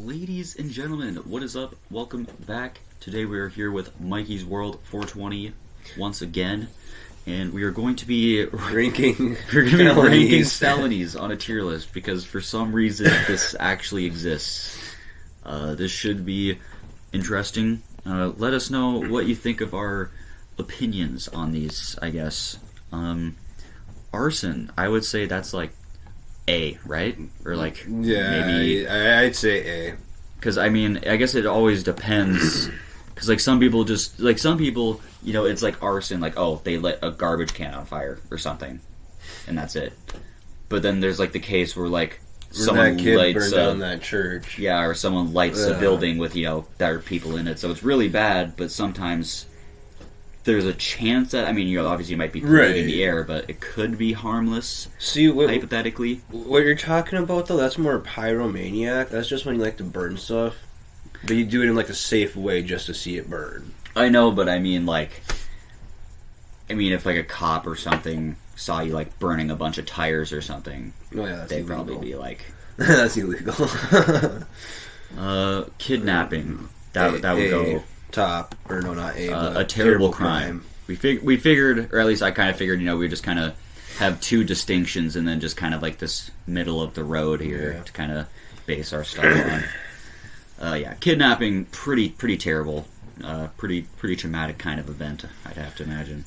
Ladies and gentlemen, what is up? Welcome back. Today we are here with Mikey's World 420 once again, and we are going to be ranking felonies on a tier list because for some reason this actually exists. This should be interesting. Let us know what you think of our opinions on these, I guess. Arson, I would say that's like A, right? Or like maybe I'd say A. Because I mean, I guess it always depends. Because like some people, you know, it's like arson, like they lit a garbage can on fire or something, and that's it. But then there's like the case where like someone that kid lights burned down that church, or someone lights a building with there are people in it, so it's really bad. But sometimes there's a chance that, I mean, obviously you might be polluting the air, but it could be harmless. See, hypothetically. What you're talking about, though, that's more pyromaniac. That's just when you like to burn stuff. But you do it in, like, a safe way just to see it burn. I know, but I mean, if, like, a cop or something saw you, like, burning a bunch of tires or something, they'd probably be like... That's illegal. Kidnapping. That would go... Top, or no, not A, a terrible crime. We figured, or at least I kind of figured, we just kind of have two distinctions and then just kind of like this middle of the road here to kind of base our stuff on. Kidnapping, pretty terrible, pretty traumatic kind of event, I'd have to imagine.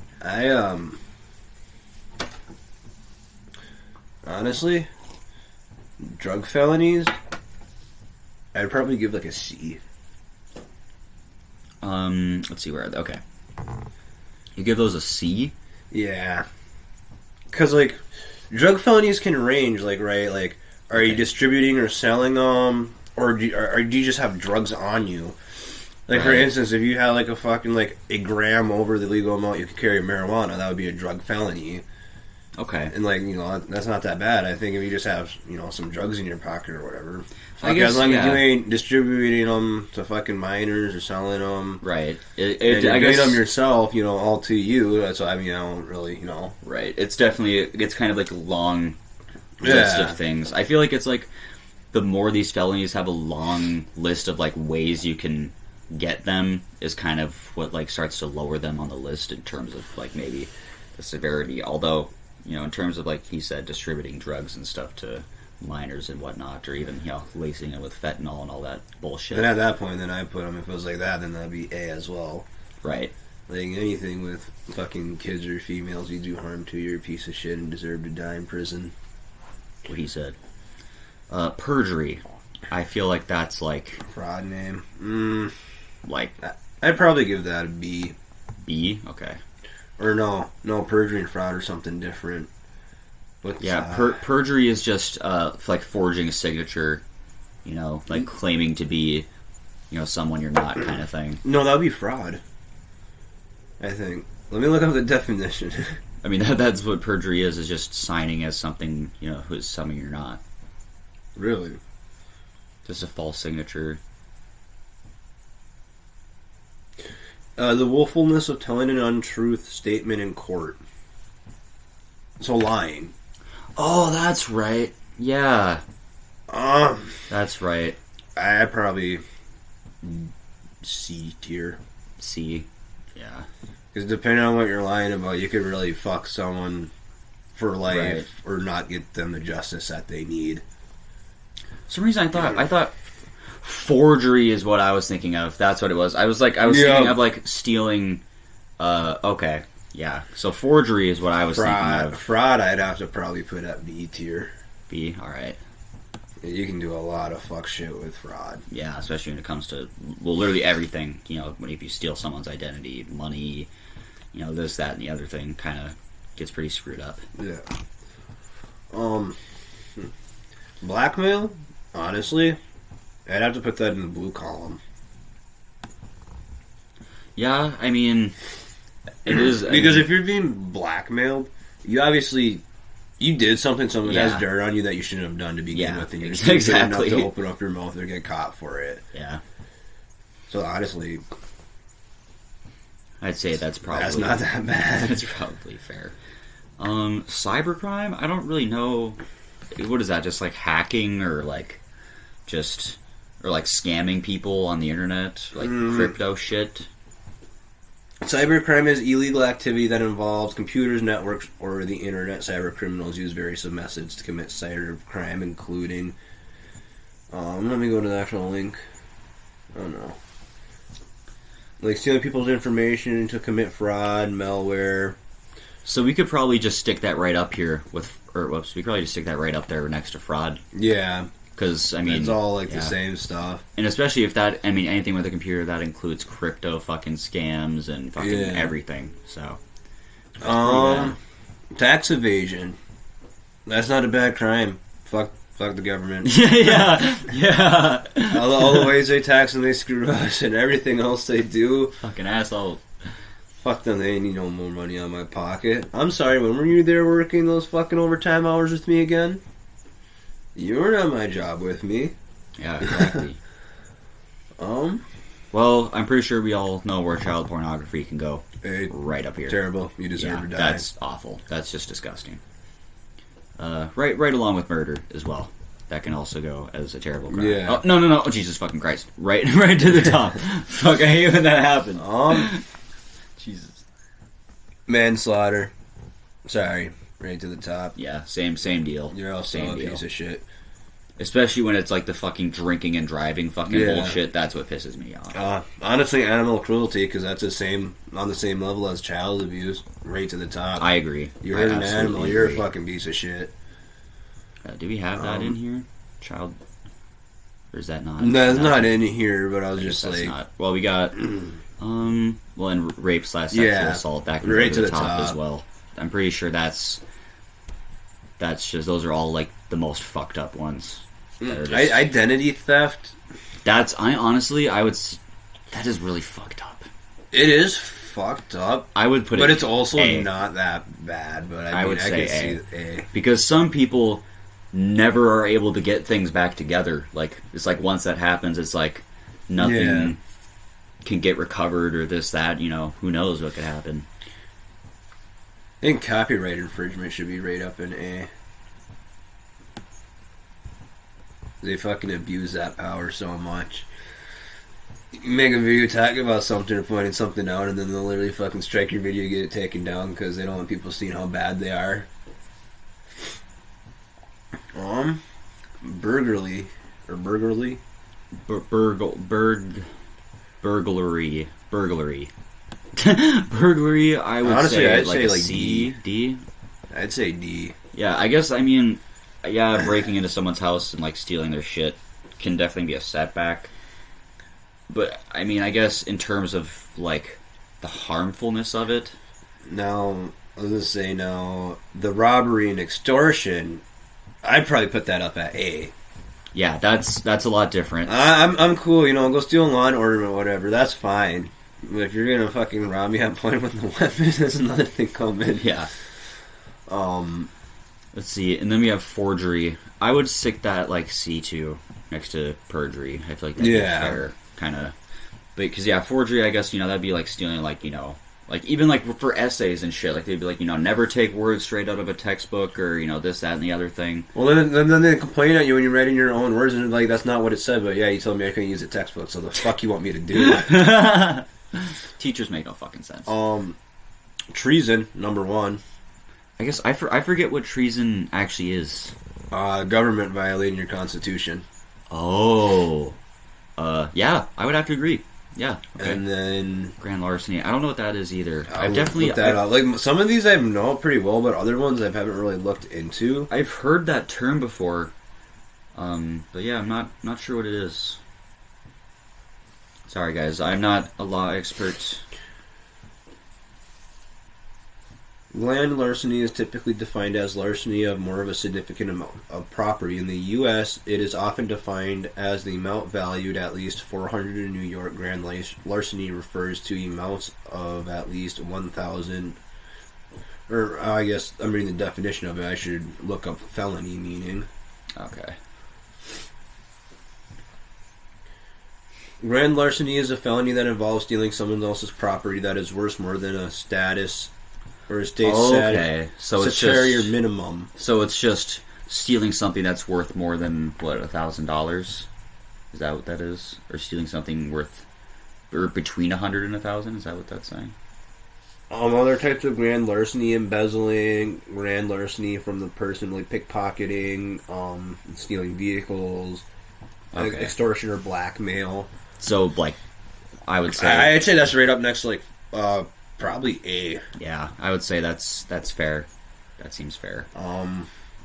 Honestly, drug felonies, I'd probably give like a C. Let's see where. Okay, you give those a C? Yeah, because like drug felonies can range. Like, right? Like, are you distributing or selling them, or do you just have drugs on you? Like, for instance, if you had like a fucking like a gram over the legal amount you could carry of marijuana, that would be a drug felony. Okay, and like that's not that bad. I think if you just have some drugs in your pocket or whatever. I guess, as long as you ain't distributing them to fucking minors or selling them, right? And you're doing them yourself, all to you. That's why I don't really, Right. It's kind of like a long list of things. I feel like it's like the more these felonies have a long list of like ways you can get them is kind of what like starts to lower them on the list in terms of like maybe the severity. Although, in terms of like he said, distributing drugs and stuff to minors and whatnot, or even lacing it with fentanyl and all that bullshit. And at that point, then I put them. If it was like that, then that'd be A as well. Right. Like anything with fucking kids or females you do harm to, you're a piece of shit and deserve to die in prison. What he said. Perjury. I feel like that's like fraud name. Like I'd probably give that a B. B. Okay. Or no, perjury and fraud or something different. Perjury is just like forging a signature, like claiming to be, someone you're not, kind of thing. No, that would be fraud, I think. Let me look up the definition. I mean, that's what perjury is just signing as something, who's something you're not. Really? Just a false signature. The willfulness of telling an untruth statement in court. So lying. Oh, that's right. Yeah. That's right. I probably C tier. C. Yeah. Because depending on what you're lying about, you could really fuck someone for life or not get them the justice that they need. For some reason I thought forgery is what I was thinking of. That's what it was. I was thinking of like stealing. Okay. Yeah, so forgery is what I was thinking of. Fraud, I'd have to probably put at B tier. B, alright. You can do a lot of fuck shit with fraud. Yeah, especially when it comes to, literally everything. If you steal someone's identity, money, this, that, and the other thing kind of gets pretty screwed up. Yeah. Blackmail, honestly, I'd have to put that in the blue column. Yeah, I mean... It is because if you're being blackmailed, you did something. Someone has dirt on you that you shouldn't have done to begin with, and you're just exactly enough to open up your mouth or get caught for it. Yeah. So honestly, I'd say that's not that bad. That's probably fair. Cybercrime, I don't really know. What is that? Just like hacking or like just or like scamming people on the internet, like crypto shit. Cybercrime is illegal activity that involves computers, networks, or the internet. Cyber criminals use various methods to commit cybercrime, including. Let me go to the actual link. Oh no. Like stealing people's information to commit fraud, malware. So we could probably just stick that right up here we could probably just stick that right up there next to fraud. Yeah. Because, I mean... It's all, the same stuff. And especially if anything with a computer, that includes crypto fucking scams and fucking everything, so... Tax evasion. That's not a bad crime. Fuck the government. yeah. all the ways they tax and they screw us and everything else they do. Fucking assholes. Fuck them, they ain't need no more money on my pocket. I'm sorry, when were you there working those fucking overtime hours with me again? You weren't on my job with me. Yeah, exactly. Well, I'm pretty sure we all know where child pornography can go. Right up here. Terrible. You deserve to die. That's awful. That's just disgusting. Right along with murder as well. That can also go as a terrible crime. Yeah. Oh, no. Oh, Jesus fucking Christ. Right to the top. Fuck, I hate when that happens. Jesus. Manslaughter. Sorry. Right to the top. Yeah, same deal. You're also a piece of shit. Especially when it's like the fucking drinking and driving fucking bullshit. That's what pisses me off. Honestly, animal cruelty, because that's on the same level as child abuse. Right to the top. I agree. You hurt an animal, you're a fucking piece of shit. Do we have that in here? Child... Or is that not? No, it's not in here, but I was just like... Not. Well, we got... and rape / sexual assault. That can go to the top as well. I'm pretty sure that's just... Those are all, like, the most fucked up ones. Identity theft? I would... That is really fucked up. It is fucked up. I would put it... But it's also not that bad, but I would say see A. Because some people never are able to get things back together. Like, it's like once that happens, it's like nothing can get recovered or this, that, who knows what could happen. I think copyright infringement should be right up in A. They fucking abuse that power so much. You make a video talking about something or pointing something out, and then they'll literally fucking strike your video and get it taken down because they don't want people seeing how bad they are. Burglary. Burglary, I would honestly, say I'd like say a like C, D. I'd say D. Yeah, I guess, breaking into someone's house and, like, stealing their shit can definitely be a setback. But, I guess in terms of, like, the harmfulness of it... Now, I was going to say, the robbery and extortion, I'd probably put that up at A. Yeah, that's a lot different. I'm cool, go steal a lawn ornament or whatever, that's fine. But if you're going to fucking rob me at point with the weapon, there's another thing coming. Yeah. Let's see, and then we have forgery. I would stick that, like, C2 next to perjury. I feel like that'd be fair, kind of. Because, forgery, I guess, that'd be like stealing, like, like, even, like, for essays and shit, like, they'd be like, never take words straight out of a textbook, or, this, that, and the other thing. Well, then they complain at you when you're writing your own words, and like, that's not what it said, but yeah, you told me I couldn't use a textbook, so the fuck you want me to do? Teachers make no fucking sense. Treason, number 1. I guess I forget what treason actually is. Government violating your constitution. Oh. Yeah, I would have to agree. Yeah. Okay. And then... grand larceny. I don't know what that is either. I've definitely... looked that up. Like, some of these I know pretty well, but other ones I haven't really looked into. I've heard that term before. But yeah, I'm not sure what it is. Sorry, guys. I'm not a law expert. Land larceny is typically defined as larceny of more of a significant amount of property. In the U.S., it is often defined as the amount valued at least $400 in New York. Grand larceny refers to amounts of at least 1,000. Or, I guess, I'm reading the definition of it. I should look up felony meaning. Okay. Grand larceny is a felony that involves stealing someone else's property that is worth more than a status... or a state so it's just minimum. So it's just stealing something that's worth more than what, $1,000? Is that what that is? Or stealing something worth, or between 100 and 1,000? Is that what that's saying? Other types of grand larceny, embezzling, grand larceny from the person, like pickpocketing, stealing vehicles, Okay. extortion or blackmail. So, like, I would say... I'd say that's right up next to, like, probably A. Yeah, I would say that's fair. That seems fair.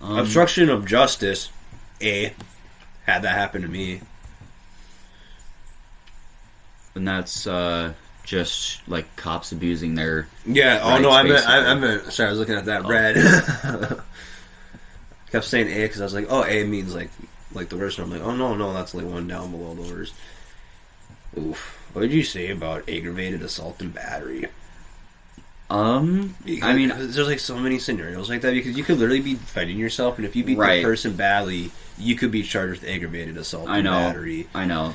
Obstruction of justice, A. Had that happen to me. And that's just like cops abusing their Yeah. Oh rights, no, I basically. meant. Sorry, I was looking at that red. Kept saying A because I was like, oh, A means like the worst. And I'm like, oh no, that's like one down below the worst. Oof. What did you say about aggravated assault and battery? I mean, there's like so many scenarios like that because you could literally be fighting yourself, and if you beat Right. the person badly, you could be charged with aggravated assault and battery. I know.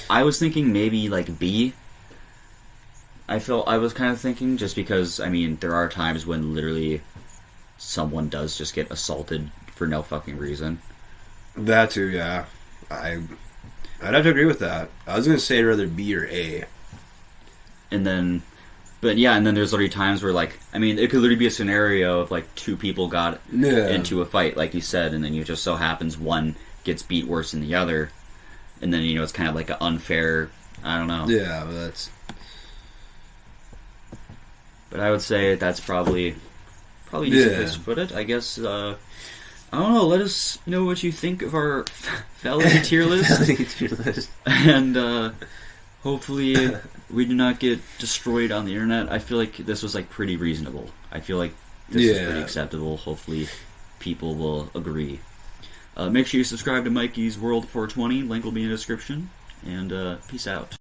I was thinking maybe like B. I was kind of thinking just because, I mean, there are times when literally someone does just get assaulted for no fucking reason. That too, yeah. I'd have to agree with that. I was gonna say rather B or A. And then there's already times where, like, I mean, it could literally be a scenario of like two people got into a fight, like you said, and then it just so happens one gets beat worse than the other, and then, you know, it's kind of like an unfair, I don't know. Yeah, but that's... But I would say that's probably the easiest place to put it. I guess, I don't know, let us know what you think of our felony tier list. And hopefully we do not get destroyed on the internet. I feel like this was like pretty reasonable. I feel like this is pretty acceptable. Hopefully people will agree. Make sure you subscribe to Mikey's World 420. Link will be in the description. And peace out.